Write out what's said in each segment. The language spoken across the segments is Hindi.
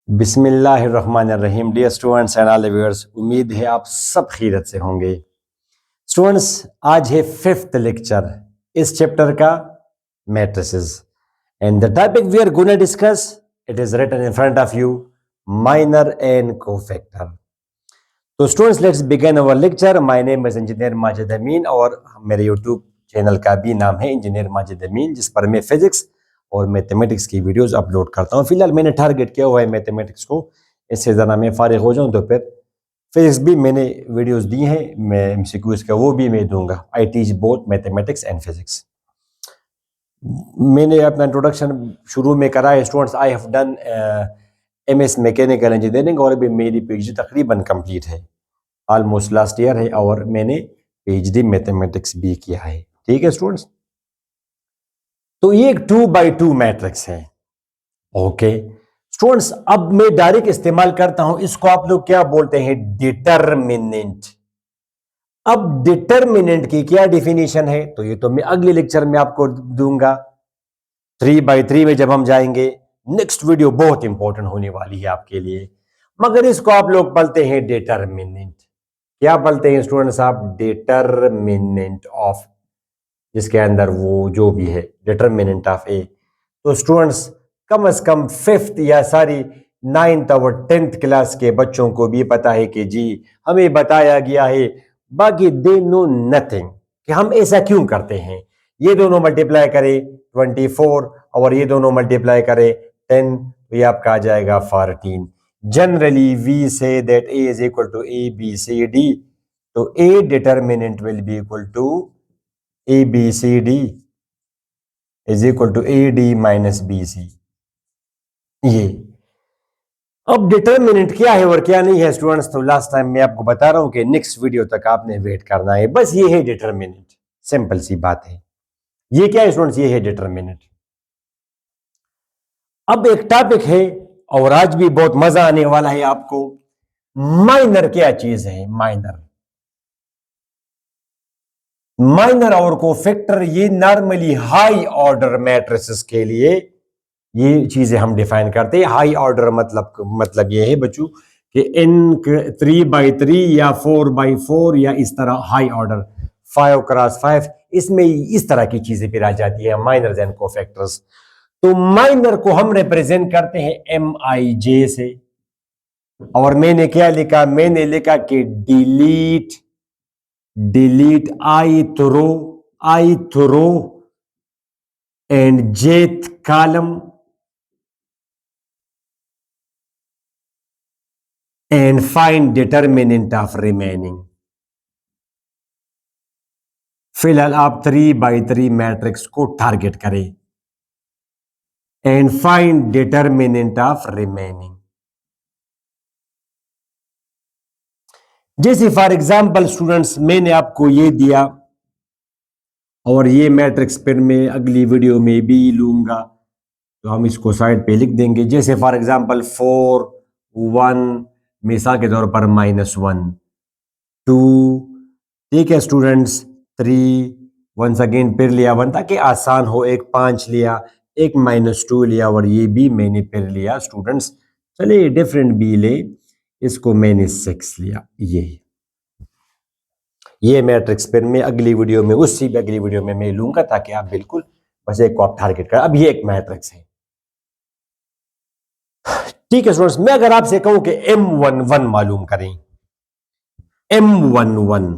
बिस्मिल्लाहिर्रहमानिर्रहीम। Dear students and all viewers, उम्मीद है आप सब खैरियत से होंगे। स्टूडेंट्स, आज है 5th लेक्चर इस चैप्टर का, matrices, and the topic we are gonna discuss, it is written in front of you, minor and cofactor. तो students, let's begin our lecture. My name is engineer Majid Amin और मेरे यूट्यूब चैनल का भी नाम है इंजीनियर माजिद अमीन, जिस पर मैं फिजिक्स और मैथमेटिक्स की वीडियोस अपलोड करता हूं। फिलहाल मैंने टारगेट किया हुआ है मैथमेटिक्स को, इससे ज़रा मैं फारिग हो जाऊं तो फिर फिजिक्स भी मैंने वीडियोस दी हैं, मैं MCQs का वो भी मैं दूंगा। I teach both mathematics and physics. मैंने अपना इंट्रोडक्शन शुरू में करा है। Students, I have done MS mechanical engineering और अभी मेरी PhD तकरीबन कंप्लीट है, ऑलमोस्ट लास्ट ईयर है, और मैंने PhD मैथमेटिक्स भी किया है। ठीक है स्टूडेंट्स, तो ये एक 2x2 मैट्रिक्स है। ओके स्टूडेंट्स, अब मैं डायरेक्ट इस्तेमाल करता हूं, इसको आप लोग क्या बोलते हैं? डिटर्मिनेंट। अब डिटर्मिनेंट की क्या डिफिनीशन है, तो ये तो मैं अगले लेक्चर में आपको दूंगा। 3x3 में जब हम जाएंगे, नेक्स्ट वीडियो बहुत इंपॉर्टेंट होने वाली है आपके लिए। मगर इसको आप लोग बोलते हैं डिटर्मिनेंट। क्या बोलते हैं स्टूडेंट्स आप? डिटर्मिनेंट ऑफ, जिसके अंदर वो जो भी है डिटर्मिनेंट ऑफ ए। तो स्टूडेंट्स, कम से कम 5th या सारी 9th और 10th क्लास के बच्चों को भी पता है कि जी हमें बताया गया है, बाकी दे नो नथिंग कि हम ऐसा क्यों करते हैं। ये दोनों मल्टीप्लाई करें 24 और ये दोनों मल्टीप्लाई करें 10, तो ये आपका आ जाएगा 14। Generally we say that A is equal to A B C D, तो A determinant will be equal to A B C D is equal to A D minus B C. ये अब डिटर्मिनेंट क्या है और क्या नहीं है स्टूडेंट्स, तो लास्ट टाइम मैं आपको बता रहा हूं कि नेक्स्ट वीडियो तक आपने वेट करना है। बस ये है डिटर्मिनेंट, सिंपल सी बात है। ये क्या है स्टूडेंट्स? ये है डिटर्मिनेंट। अब एक टॉपिक है और आज भी बहुत मजा आने वाला है आपको। माइनर क्या चीज है? माइनर और कोफैक्टर, ये नॉर्मली हाई ऑर्डर मैट्रिसेस के लिए ये चीजें हम डिफाइन करते हैं। हाई ऑर्डर मतलब ये है बच्चों कि n 3x3 या 4x4 या इस तरह हाई ऑर्डर 5x5, इसमें इस तरह की चीजें फिर आ जाती है माइनर्स एंड कोफैक्टर्स। तो माइनर को हम रिप्रेजेंट करते हैं MIJ से, और मैंने क्या लिखा? मैंने लिखा कि delete I th row and jth column and find determinant of remaining। फिलहाल आप 3x3 मैट्रिक्स को टारगेट करें and find determinant of remaining। जैसे फॉर एग्जांपल स्टूडेंट्स, मैंने आपको ये दिया और ये मैट्रिक्स फिर मैं अगली वीडियो में भी लूंगा, तो हम इसको साइड पे लिख देंगे। जैसे फॉर एग्जांपल 4 1, मिसाल के तौर पर -1 2, ठीक है स्टूडेंट्स, 3 वंस अगेन फिर लिया 1 ताकि आसान हो, एक 5 लिया, एक -2 लिया और ये भी मैंने फिर लिया स्टूडेंट्स। चलिए डिफरेंट भी ले, इसको मैंने 6 लिया। ये मैट्रिक्स फिर मैं अगली वीडियो में, उससे भी अगली वीडियो में मैं लूंगा ताकि आप बिल्कुल बस एक को आप टारगेट करें। अब ये एक मैट्रिक्स है, ठीक है स्टूडेंट्स। मैं अगर आपसे कहूं कि M11 मालूम करें, M11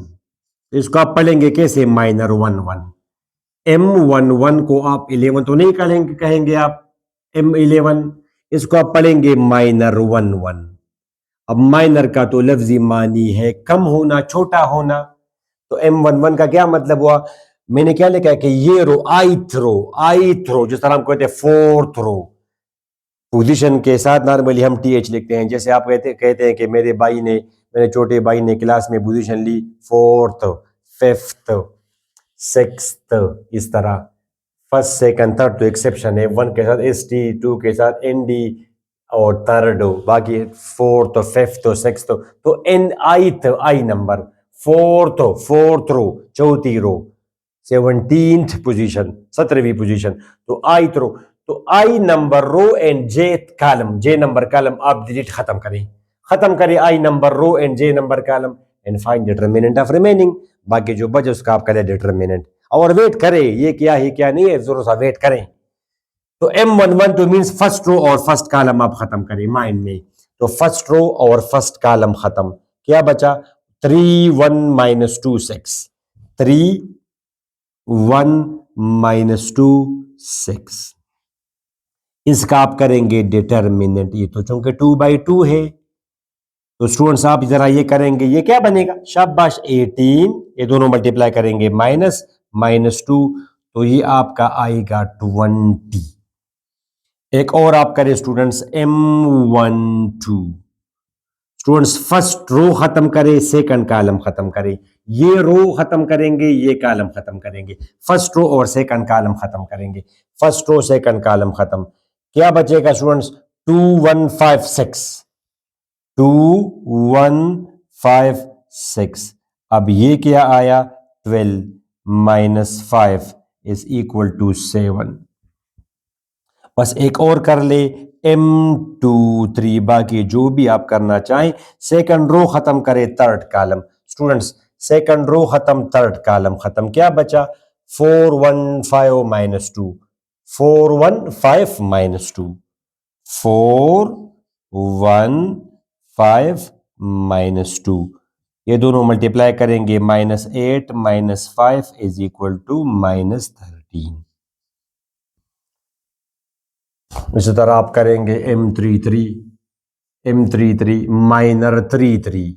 इसको आप पढ़ेंगे कैसे? माइनर 11। M11 को आप 11 तो नहीं कहेंगे आप M11, इसको आप पढ़ेंगे माइनर 11। अब माइनर का तो लफ्जी मानी है कम होना, छोटा होना, तो M11 का क्या मतलब हुआ? मैंने क्या लिखा है कि ये रो आई थ्रो, जिस तरह हम कहते हैं 4th रो, पोजीशन के साथ नॉर्मली हम TH लिखते हैं। जैसे आप कहते हैं कि मेरे छोटे भाई ने क्लास में पोजीशन ली 4th 5th 6th, इस तरह 1st 2nd 3rd तो एक्सेप्शन है, 1 के साथ ST, 2 के साथ ND और 3rd, बाकी 4th 5th 6th, तो I number 4th row, 4th row, 17th position, 17वीं पोजीशन, तो आई थ्रो। तो I number row and J column, J number column आप डिलीट खत्म करें I number row and J number column and find determinant of remaining. बाकी जो बचे उसका आप करें डिटरमिनेंट और वेट करें ये क्या है क्या नहीं है, जरूर सा वेट करें। तो M11 तो मींस फर्स्ट रो और फर्स्ट कॉलम आप खत्म करें माइंड में। तो फर्स्ट रो और फर्स्ट कॉलम खत्म, क्या बचा 3 1 माइनस 2 6, 3 1 माइनस 2 6, इसका आप करेंगे डिटरमिनेंट। ये तो चूंकि 2/2 है तो स्टूडेंट्स आप जरा ये करेंगे, ये क्या बनेगा शाबाश 18, ये दोनों मल्टीप्लाई करेंगे माइनस माइनस 2, तो ये आपका आएगा 20। एक और आप करें students M12, students first row खत्म करें सेकंड कॉलम खत्म करें, ये रो खत्म करेंगे ये कॉलम खत्म करेंगे, फर्स्ट रो और सेकंड कॉलम खत्म करेंगे, फर्स्ट रो सेकंड कॉलम खत्म, क्या बचेगा स्टूडेंट्स 2 1 5 6, 2 1 5 6। अब ये क्या आया 12 माइनस 5 इज इक्वल टू 7। बस एक और कर ले M23, बाकी जो भी आप करना चाहें। सेकंड रो खत्म करे third column, students second row खत्म थर्ड कॉलम खत्म, क्या बचा 4 1 5 माइनस 2, 4 1 5 माइनस 2, 4 1 5 माइनस 2, ये दोनों मल्टीप्लाई करेंगे minus 8 minus 5 is equal to minus 13। इसी तरह आप करेंगे M33 माइनर 33,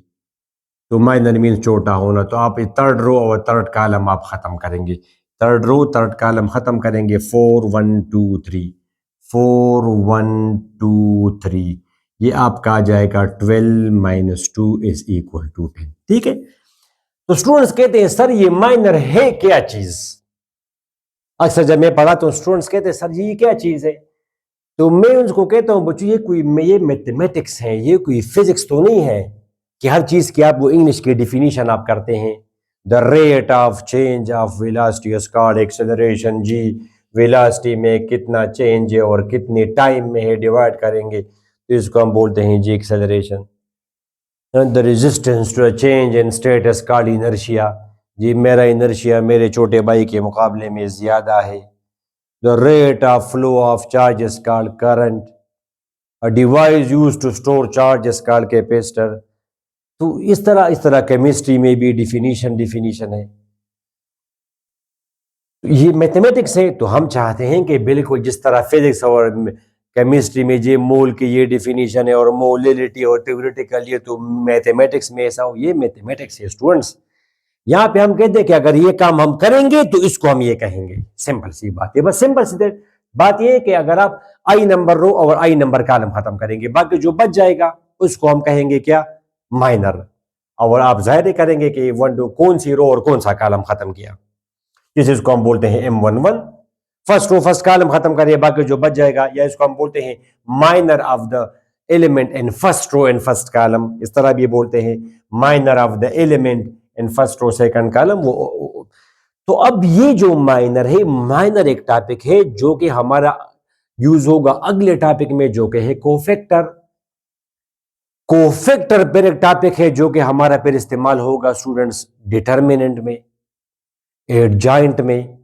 तो माइनर मीन छोटा होना, तो आप थर्ड रो और थर्ड कॉलम आप खत्म करेंगे, थर्ड रो थर्ड कॉलम खत्म करेंगे 4 1 2 3, 4 1 2 3, ये आपका आ जाएगा 12 माइनस 2 इज इक्वल टू 10। ठीक है, तो स्टूडेंट्स कहते हैं सर ये माइनर है क्या चीज, अक्सर जब मैं पढ़ाता हूँ स्टूडेंट्स कहते हैं सर जी ये क्या चीज है, तो मैं उनको कहता हूँ बच्चों ये मैथमेटिक्स है, ये कोई फिजिक्स तो नहीं है कि हर चीज की आप वो इंग्लिश की डिफिनीशन आप करते हैं। The rate of change of velocity squared acceleration जी, वेलोसिटी में कितना चेंज है और कितने टाइम में है डिवाइड करेंगे तो इसको हम बोलते हैं जी acceleration. The resistance to change in state called inertia, जी मेरा इनर्शिया मेरे छोटे भाई के मुकाबले में ज्यादा है। The rate of flow of charge is called current. A device used to store charge is called capacitor. तो इस तरह केमिस्ट्री में भी डिफिनीशन है। ये मैथमेटिक्स है, तो हम चाहते हैं कि बिल्कुल जिस तरह फिजिक्स और केमिस्ट्री में ये मोल की ये डिफिनीशन है और मोलिलिटी और थ्योरेटिकल, ये तो मैथमेटिक्स में ऐसा हो, ये मैथमेटिक्स है स्टूडेंट्स। यहां पे हम कहते हैं कि अगर ये काम हम करेंगे तो इसको हम ये कहेंगे, सिंपल सी बात है, बस सिंपल सी बात ये है कि अगर आप आई नंबर रो और आई नंबर कॉलम खत्म करेंगे, बाकी जो बच जाएगा उसको हम कहेंगे क्या माइनर, और आप जाहिर करेंगे कि कौन सी रो और कौन सा कॉलम खत्म किया, जिसको हम बोलते हैं M11, first row first column खत्म करिए बाकी जो बच जाएगा, या इसको हम बोलते हैं minor of the element in first row and first column, इस तरह भी बोलते हैं minor of the element in first row second column. वो तो अब ये जो माइनर है, माइनर एक टॉपिक है जो कि हमारा यूज होगा अगले टॉपिक में जो कि है कोफैक्टर। कोफैक्टर पर एक टॉपिक है जो कि हमारा फिर इस्तेमाल होगा स्टूडेंट्स डिटरमिनेंट में, एडजॉइंट में,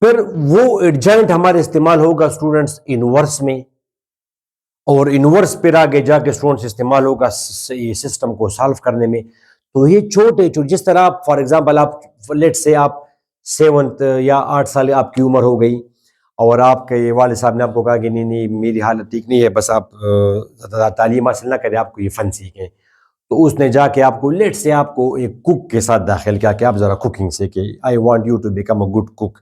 फिर वो एडजॉइंट हमारे इस्तेमाल होगा स्टूडेंट्स इनवर्स में, और इनवर्स पर आगे जाके स्टूडेंट्स इस्तेमाल होगा ये सिस्टम को सॉल्व करने में। तो ये छोटे जिस तरह आप फॉर एग्जांपल आप लेट से आप 7th या 8 साल आपकी उम्र हो गई और आपके वाले साहब ने आपको कहा कि नहीं नहीं मेरी हालत ठीक नहीं है, बस आप तालीम हासिल ना करें, आपको ये फन सीखें, तो उसने जाके आपको लेट से आपको एक कुक के साथ दाखिल किया कि आप जरा कुकिंग सीखे, I want you to become a good cook.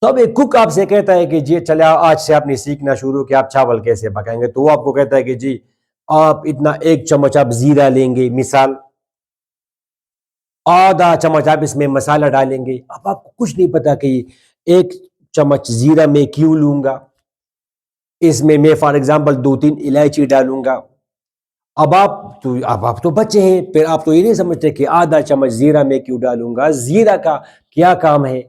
तो अब एक कुक आपसे कहता है कि जी चले आज से आपने सीखना शुरू कि आप चावल कैसे पकाएंगे, तो वो आपको कहता है कि जी आप इतना 1 चम्मच आप जीरा लेंगे, मिसाल आधा चम्मच आप इसमें मसाला डालेंगे। अब आपको कुछ नहीं पता कि 1 चम्मच जीरा में क्यों लूंगा, इसमें मैं फॉर एग्जांपल 2-3 इलायची डालूंगा। अब आप तो बच्चे हैं, फिर आप तो ये नहीं समझते कि आधा चम्मच जीरा में क्यों डालूंगा, जीरा का क्या काम है।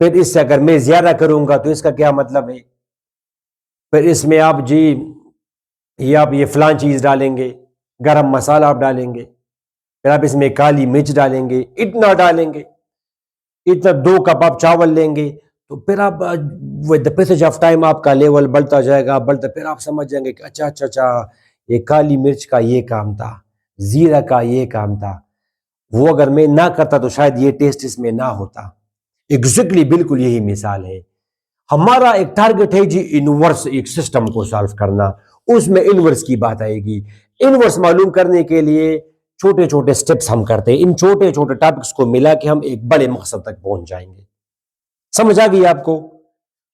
फिर इससे अगर मैं ज्यादा करूंगा तो इसका क्या मतलब है? फिर इसमें आप जी ये आप ये फलां चीज डालेंगे, गरम मसाला आप डालेंगे, फिर आप इसमें काली मिर्च डालेंगे, इतना डालेंगे, इतना 2 कप आप चावल लेंगे, तो फिर आप with the passage of time आपका लेवल बढ़ता जाएगा, बढ़ता, फिर आप समझ जाएंगे कि अच्छा अच्छा अच्छा, ये काली मिर्च का ये काम था, जीरा का ये काम था, वो अगर मैं ना करता तो शायद ये टेस्ट इसमें ना होता। एग्जैक्टली बिल्कुल यही मिसाल है। हमारा एक टारगेट है जी इनवर्स एक सिस्टम को सॉल्व करना, उसमें इनवर्स की बात आएगी। इनवर्स मालूम करने के लिए छोटे छोटे स्टेप्स हम करते हैं, इन छोटे छोटे टॉपिक्स को मिला के हम एक बड़े मकसद तक पहुंच जाएंगे। समझ आ गई आपको?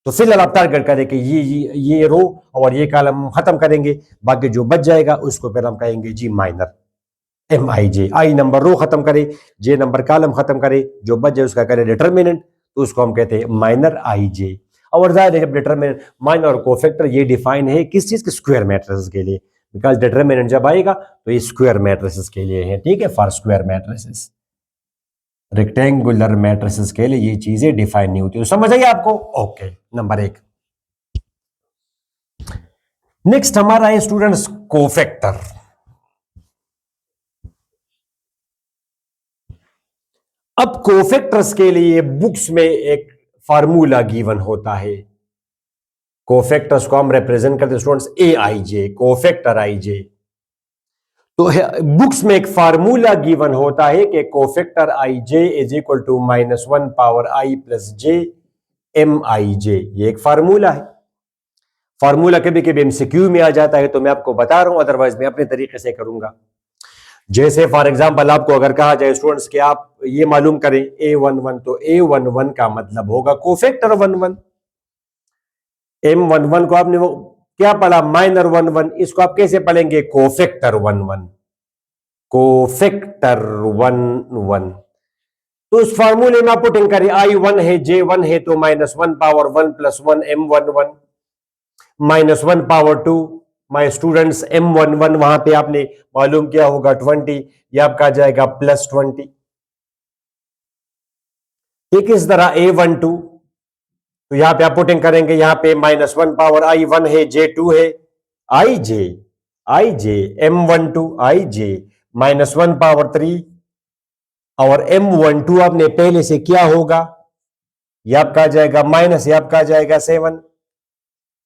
तो फिलहाल आप टारगेट करें कि ये रो और ये कॉलम खत्म करेंगे, बाकी जो बच जाएगा उसको फिर हम कहेंगे जी minor, M I J. I number row खत्म करे, जे नंबर कॉलम खत्म करे, जो बच जाए उसका करे डिटरमिनेंट, तो उसको हम कहते हैं माइनर आई जे। और जाहिर है जब डिटरमिनेंट माइनर और कोफैक्टर ये डिफाइन है किस चीज के? स्क्वायर मैट्रिसेस के लिए, बिकॉज डिटरमिनेंट जब आएगा तो ये स्क्वायर मैट्रिसेस के लिए है, ठीक है, for square matrices. Rectangular matrices के लिए ये चीजें डिफाइन नहीं होती, तो समझ आई आपको? Okay, number 1। नेक्स्ट हमारा है स्टूडेंट्स कोफैक्टर। अब कोफैक्टर्स के लिए बुक्स में एक फार्मूला गिवन होता है। कोफैक्टर्स को हम रिप्रेजेंट करते हैं students A I J, cofactor I जे। तो बुक्स में एक फार्मूला गिवन होता है कि cofactor I J is equal to -1 power I plus J M I J. ये एक फार्मूला है। फार्मूला कभी कभी एमसीक्यू में आ जाता है तो मैं आपको बता रहा हूं, अदरवाइज मैं अपने तरीके से करूंगा। जैसे फॉर एग्जांपल आपको अगर कहा जाए स्टूडेंट्स कि आप ये मालूम करें A11, तो A11 का मतलब होगा कोफैक्टर 11। M11 को आपने वो क्या पढ़ा? माइनर 11। इसको आप कैसे पढ़ेंगे? Cofactor 11, cofactor 11। तो उस फार्मूले में आप पुटिंग करें, I1 है, J1 है, तो -1 power 1 plus 1 M11, -1 power 2 my students M11, वहां पे आपने मालूम किया होगा 20, ये आपका जाएगा +20। ठीक, इस तरह A12, तो यहां पे आप पुटिंग करेंगे, यहां पे -1 पावर I1 है, J2 है, I J M12 I J -1 power 3, और M12 आपने पहले से क्या होगा? ये आपका आ जाएगा माइनस, ये आपका आ जाएगा 7।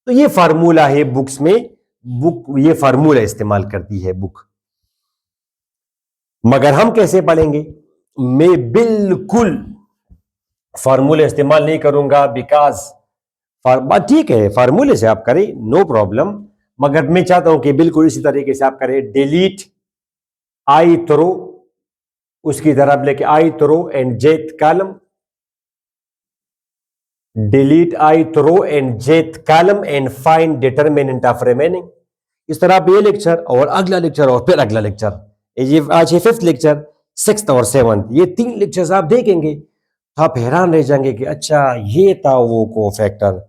तो ये फार्मूला है बुक्स में, बुक ये फार्मूला इस्तेमाल करती है बुक। मगर हम कैसे पढ़ेंगे? मैं बिल्कुल फार्मूले इस्तेमाल नहीं करूंगा, बिकॉज ठीक है फार्मूले से आप करें, नो प्रॉब्लम, मगर मैं चाहता हूं कि बिल्कुल इसी तरीके से आप करें। डिलीट आई थ्रो, उसकी तरफ लेके I th row and jth column, delete I th row and jth column and find determinant of remaining. इस तरह आप ये लेक्चर और अगला लेक्चर और फिर अगला लेक्चर, ये आज ये 5th लेक्चर, 6th और 7th, ये 3 लेक्चर्स आप देखेंगे तो आप हैरान रह जाएंगे कि अच्छा ये था वो कोफैक्टर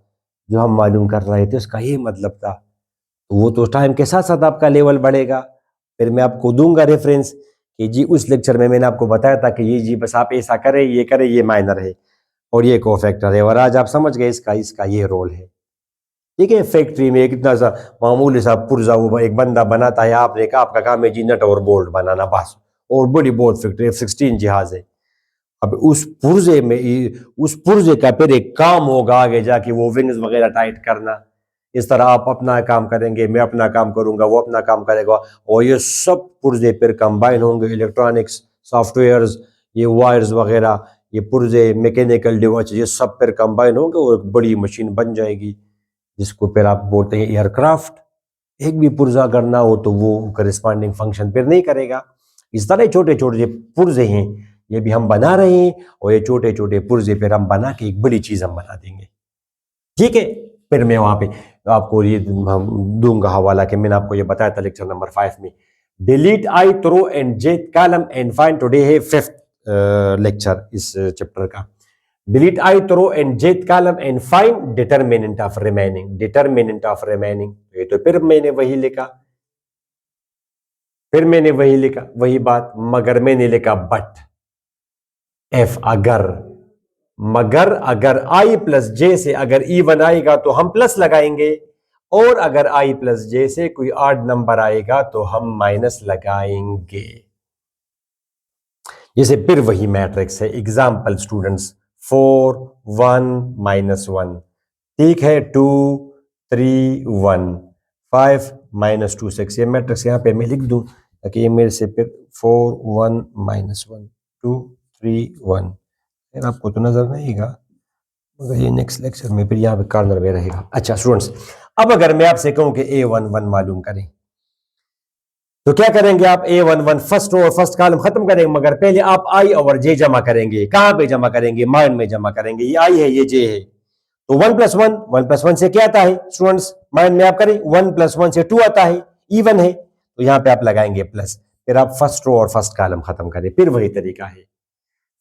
जो हम मालूम कर रहे थे, उसका ये मतलब था। तो वो तो टाइम के साथ साथ आपका लेवल बढ़ेगा। फिर मैं आपको दूंगा रेफरेंस कि जी उस लेक्चर में मैंने आपको बताया था कि ये जी बस आप ऐसा करें, ये करें, ये माइनर है और ये कोफैक्टर है, और आज आप समझ गए इसका इसका ये रोल है। ठीक है, फैक्ट्री में एक इतना सा मामूली सा पुर्जा वो एक बंदा बनाता है, आपने कहा आपका काम है जी नट और बोल्ट बनाना बस, और बड़ी बहुत फैक्ट्री F-16 जहाज है। अब उस पुर्जे का फिर एक काम होगा आगे जाके, वो विंग्स वगैरह टाइट करना। इस तरह आप अपना काम करेंगे, मैं अपना काम करूंगा, वो अपना काम करेगा, और ये सब पुर्जे फिर कंबाइन होंगे, इलेक्ट्रॉनिक्स, सॉफ्टवेयर्स, ये वायर्स वगैरह, ये पुर्जे, मैकेनिकल डिवाइस, ये सब फिर कंबाइन होंगे और एक बड़ी मशीन बन जाएगी, जिसको फिर आप बोलते हैं एयरक्राफ्ट। एक भी पुर्जा अगर ना हो तो वो करस्पॉन्डिंग फंक्शन फिर नहीं करेगा। इस तरह छोटे छोटे पुर्जे हैं, ये भी हम बना रहे हैं, और ये छोटे छोटे पुर्जे फिर हम बना के एक बड़ी चीज हम बना देंगे। ठीक है, फिर मैं वहां पे आपको ये दूंगा हवाला कि मैंने आपको ये बताया था लेक्चर नंबर 5 में। Delete I th row and jth column and find, today है 5th लेक्चर इस चैप्टर का। Delete I th row and jth column and find determinant of remaining, determinant of remaining. ये तो फिर मैंने वही लिखा, वही बात, मगर मैंने लिखा बट, एफ अगर, मगर अगर i प्लस जे से अगर इवन आएगा तो हम प्लस लगाएंगे, और अगर i प्लस जे से कोई ऑड नंबर आएगा तो हम माइनस लगाएंगे। जैसे फिर वही मैट्रिक्स है, एग्जाम्पल स्टूडेंट्स 4 1 -1, ठीक है, 2 3 1 5 -2 6। ये मैट्रिक्स यहां पे मैं लिख दूं ताकि ये मेरे से फिर 4 1 -1 2 3 1 फिर आपको तो नजर नहीं आएगा, मगर ये नेक्स्ट लेक्चर में फिर यहाँ पे कॉर्नर में रहेगा। अच्छा स्टूडेंट्स, अब अगर मैं आपसे कहूं कि A11 मालूम करें तो क्या करेंगे आप? A11 फर्स्ट रो और फर्स्ट कॉलम खत्म करेंगे, मगर पहले आप I और J जमा करेंगे। कहां पे जमा करेंगे? माइंड में जमा करेंगे। ये I है, ये J है, तो 1 + 1 से क्या आता है स्टूडेंट्स? माइंड में आप करें, 1 + 1 से 2 आता है, इवन है, तो यहां पे आप लगाएंगे प्लस। फिर आप फर्स्ट रो और फर्स्ट कॉलम खत्म करें, फिर वही तरीका है।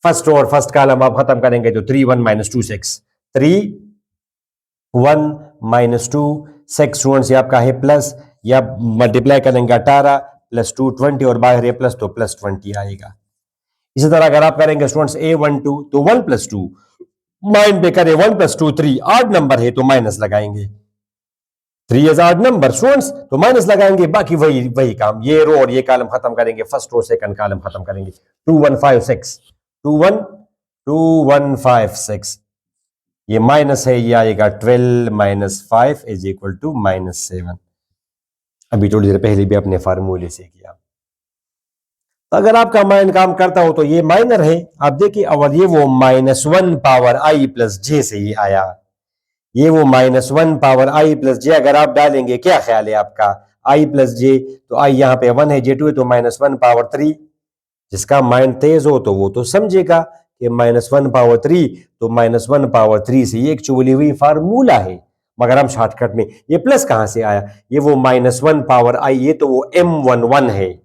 फर्स्ट रो और फर्स्ट कॉलम आप खत्म करेंगे तो 3 1 -2 6, 3 1 -2 6 स्टूडेंट्स, ये आपका है प्लस, या मल्टीप्लाई करेंगे 18 + 2 20 और बाहर है प्लस, तो +20 आएगा। इसी तरह अगर आप करेंगे स्टूडेंट्स A12 तो 1 + 2, माइंड पे करें 1 + 2 3, ऑड नंबर है तो माइनस लगाएंगे, 3 इज ऑड नंबर स्टूडेंट्स तो माइनस लगाएंगे। बाकी वही वही काम, ये रो और ये कॉलम खत्म करेंगे, फर्स्ट रो सेकंड कॉलम खत्म करेंगे। 2 1 5 6 2 1 2 1 5 6, ये माइनस है, ये आएगा 12 - 5 = -7। अभी थोड़ी देर पहले भी अपने फार्मूले से किया। तो अगर आपका माइंड काम करता हो तो ये माइनर है, आप देखिए, और ये वो -1 पावर i + j से ये आया, ये वो -1 पावर i + j अगर आप डालेंगे, क्या ख्याल है आपका? i + j, तो i यहाँ पे 1 है, j 2 है, तो -1 पावर 3। जिसका माइंड तेज हो तो वो तो समझेगा कि -1 पावर 3, तो -1 पावर 3 से ये एक्चुअली हुई फार्मूला है, मगर हम शॉर्टकट में, ये प्लस कहां से आया? ये वो -1 पावर i, ये तो वो M11 है।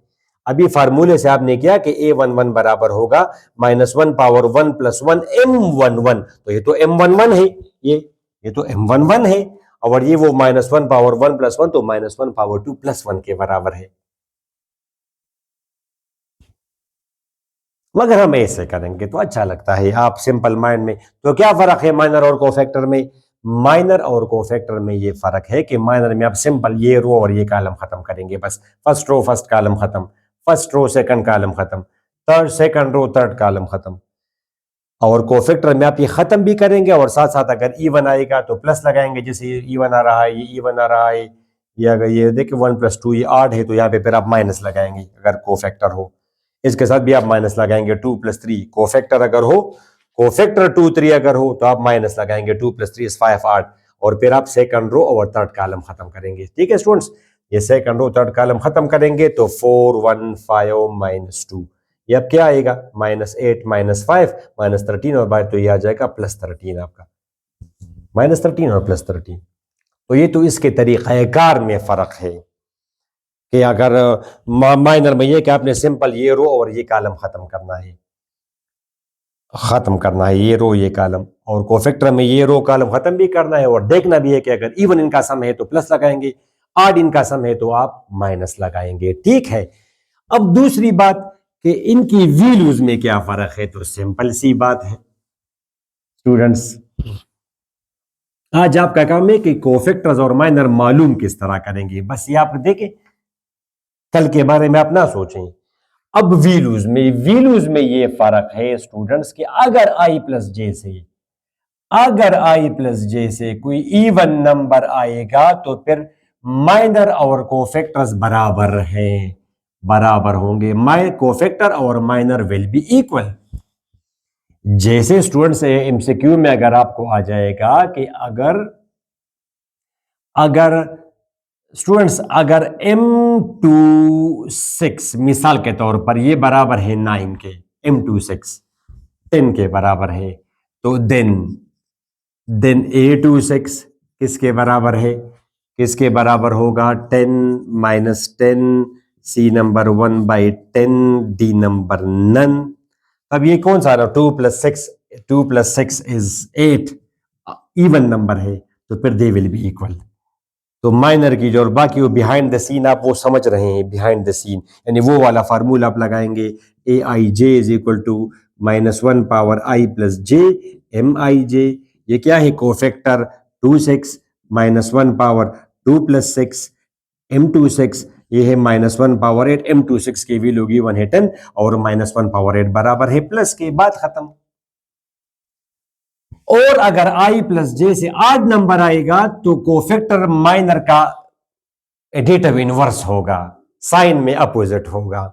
अभी फार्मूले से आपने किया कि A11 बराबर होगा -1 पावर 1 + 1 M11, तो ये तो M11 है, ये तो M11 है, और ये वो -1 पावर 1 + 1, तो -1 पावर 2 + 1 के बराबर है। मगर हम ऐसे करेंगे तो अच्छा लगता है, आप सिंपल माइंड में। तो क्या फर्क है माइनर और कोफैक्टर में? माइनर और कोफैक्टर में ये फर्क है कि माइनर में आप सिंपल ये रो और ये कॉलम खत्म करेंगे, बस फर्स्ट रो फर्स्ट कॉलम खत्म, फर्स्ट रो सेकंड कॉलम खत्म, third second row third column खत्म। और कोफैक्टर में आप ये खत्म भी करेंगे और साथ साथ अगर इवन आएगा तो प्लस लगाएंगे, जैसे ये इवन आ रहा है, ये इवन आ रहा है, ये अगर ये देखिए 1 + 2 ये 8 है, तो यहाँ पे फिर आप माइनस लगाएंगे अगर कोफैक्टर हो। इसके साथ भी आप माइनस लगाएंगे 2 + 3, कोफैक्टर अगर हो, कोफैक्टर 2 3 अगर हो तो आप माइनस लगाएंगे, 2 + 3 = 5 8, और फिर आप सेकंड रो और थर्ड कॉलम खत्म करेंगे। ठीक है स्टूडेंट्स, ये सेकंड रो थर्ड कॉलम खत्म करेंगे तो 4 1 5 -2, ये अब क्या आएगा? -8 -5 -13, और बाहर तो ये आ जाएगा +13 आपका, -13 और +13। तो ये तो इसके तरीक़ाकार में फर्क है कि अगर माइनर में ये कि आपने सिंपल ये रो और ये कॉलम खत्म करना है, ये रो ये कॉलम, और कोफैक्टर में ये रो कॉलम खत्म भी करना है, और देखना भी है कि अगर इवन इनका सम है तो प्लस लगाएंगे, ऑड इनका सम है तो आप माइनस लगाएंगे। ठीक है, अब दूसरी बात कि इनकी वैल्यूज में क्या फर्क है, तो सिंपल सी बात है स्टूडेंट्स, आज आपका काम है कि कोफैक्टर्स और माइनर मालूम किस तरह करेंगे, बस ये आप देखें, कल के बारे में आप ना सोचें। अब वैल्यूज में ये फर्क है स्टूडेंट्स कि अगर i + j से, अगर i + j से कोई इवन नंबर आएगा तो फिर माइनर और कोफैक्टर्स बराबर हैं, बराबर होंगे, कोफैक्टर और माइनर विल बी इक्वल। जैसे स्टूडेंट्स एमसीक्यू में अगर आपको आ जाएगा कि अगर अगर स्टूडेंट्स अगर M26 मिसाल के तौर पर ये बराबर है 9 के, M26 10 के बराबर है, तो देन A26 किसके बराबर है? किसके बराबर होगा? 10 - 10, C number 1/10, D number none. अब ये कौन सा रहा? 2 + 6 इज 8, इवन नंबर है, तो फिर दे विल बी इक्वल। तो माइनर की जो और बाकी वो बिहाइंड द सीन आप वो समझ रहे हैं, बिहाइंड द सीन यानी वो वाला फार्मूला आप लगाएंगे, AIJ = -1 power i plus J mij। ये क्या है? Cofactor 2 6 -1 power 2 plus 6 m26। ये है -1 पावर 8 m26 की वैल्यू होगी 1 है 10 और -1 पावर 8 बराबर है प्लस के। बाद खत्म। और अगर i प्लस जे से ऑड नंबर आएगा तो कोफैक्टर माइनर का एडिटिव इनवर्स होगा, साइन में अपोजिट होगा।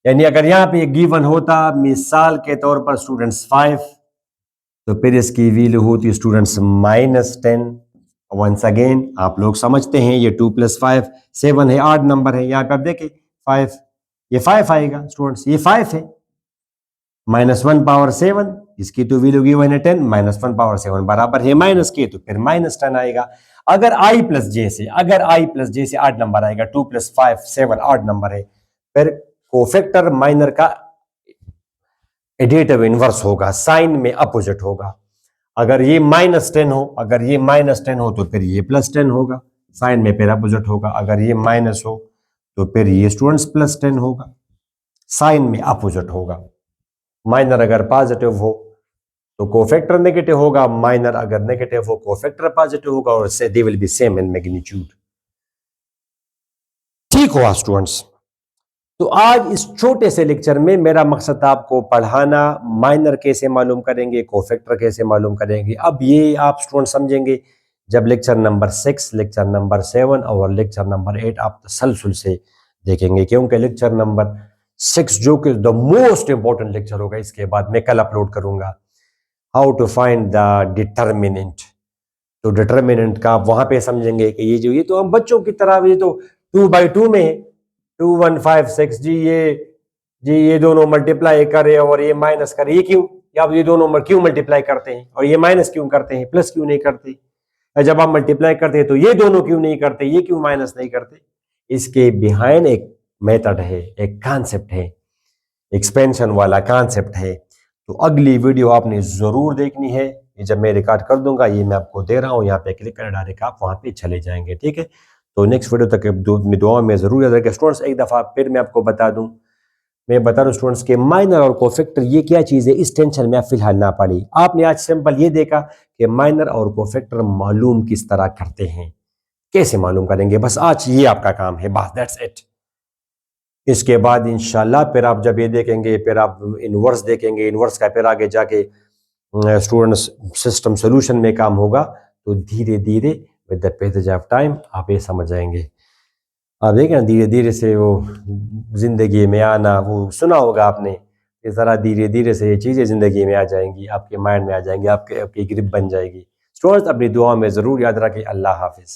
यानी अगर यहां पे गिवन होता मिसाल के तौर पर स्टूडेंट्स 5, तो फिर इसकी वैल्यू होती स्टूडेंट्स -10। वंस अगेन आप लोग समझते हैं ये 2 + 5 7 है, ऑड नंबर है। यहाँ पे आप देखें 5, ये 5 आएगा स्टूडेंट्स, ये 5 है। -1 पावर 7, इसकी तो वैल्यू गिवन है 10, -1 पावर 7 बराबर है माइनस के, तो फिर -10 आएगा। अगर i प्लस जे से ऑड नंबर आएगा, 2 + 5 7 ऑड नंबर है, फिर कोफैक्टर माइनर का एडिटिव इनवर्स होगा, साइन में अपोजिट होगा। अगर ये -10 हो तो फिर ये +10 होगा, साइन में फिर अपोजिट होगा। अगर ये माइनस हो तो फिर ये स्टूडेंट्स +10 होगा, साइन में अपोजिट होगा। माइनर अगर पॉजिटिव हो तो कोफैक्टर नेगेटिव होगा, माइनर अगर नेगेटिव हो कोफैक्टर पॉजिटिव होगा, और से they will be same in magnitude. ठीक हुआ स्टूडेंट्स? तो आज इस छोटे से लेक्चर में मेरा मकसद आपको पढ़ाना, माइनर कैसे मालूम करेंगे, कोफैक्टर कैसे मालूम करेंगे। अब ये आप स्टूडेंट समझेंगे जब लेक्चर नंबर 6, लेक्चर नंबर 7 और लेक्चर नंबर 8 आप तसलसल से देखेंगे, क्योंकि लेक्चर नंबर 6 जो कि द मोस्ट इंपॉर्टेंट लेक्चर होगा, इसके बाद मैं कल अपलोड करूंगा how to find the determinant. तो डिटर्मिनेंट का आप वहां पे समझेंगे कि ये तो हम बच्चों की तरह, ये तो 2/2 में है, 2 1 5 6 जी ये दोनों मल्टीप्लाई करे और ये माइनस करे, ये क्यों? या ये दोनों नंबर क्यों मल्टीप्लाई करते हैं और ये माइनस क्यों करते हैं, प्लस क्यों नहीं करते? जब आप मल्टीप्लाई करते हैं तो ये दोनों क्यों नहीं करते, ये क्यों माइनस नहीं करते? इसके बिहाइंड एक मेथड है, एक कॉन्सेप्ट है, एक्सपेंशन वाला कॉन्सेप्ट है। तो अगली वीडियो आपने जरूर देखनी है। ये जब मैं रिकॉर्ड कर दूंगा, ये मैं आपको दे रहा हूं, यहाँ पे क्लिक कर डायरेक्ट आप वहां पे चले जाएंगे। ठीक है? तो नेक्स्ट वीडियो तक दुआ में जरूर याद रखें स्टूडेंट्स। एक दफा फिर मैं आपको बता दूं, मैं बता रहा हूं स्टूडेंट्स के माइनर और कोफैक्टर ये क्या चीज है, इस टेंशन में आप फिलहाल ना पड़ी। आपने आज सिंपल ये देखा कि माइनर और कोफैक्टर मालूम किस तरह करते हैं, कैसे मालूम करेंगे, बस आज ये आपका काम है, बस दैट्स इट। इसके बाद इंशाल्लाह फिर आप जब ये देखेंगे, फिर आप इनवर्स देखेंगे, इनवर्स का फिर आगे जाके स्टूडेंट्स सिस्टम सोल्यूशन में काम होगा। तो धीरे धीरे with the passage of time आप ये समझ जाएंगे। आप देखें ना, धीरे धीरे से वो जिंदगी में आना, वो सुना होगा आपने, इस तरह धीरे धीरे से ये चीज़ें जिंदगी में आ जाएंगी, आपके माइंड में आ जाएंगी, आपकी ग्रिप बन जाएगी। स्टूडेंट्स अपनी दुआ में ज़रूर याद रखें। अल्लाह हाफिज़।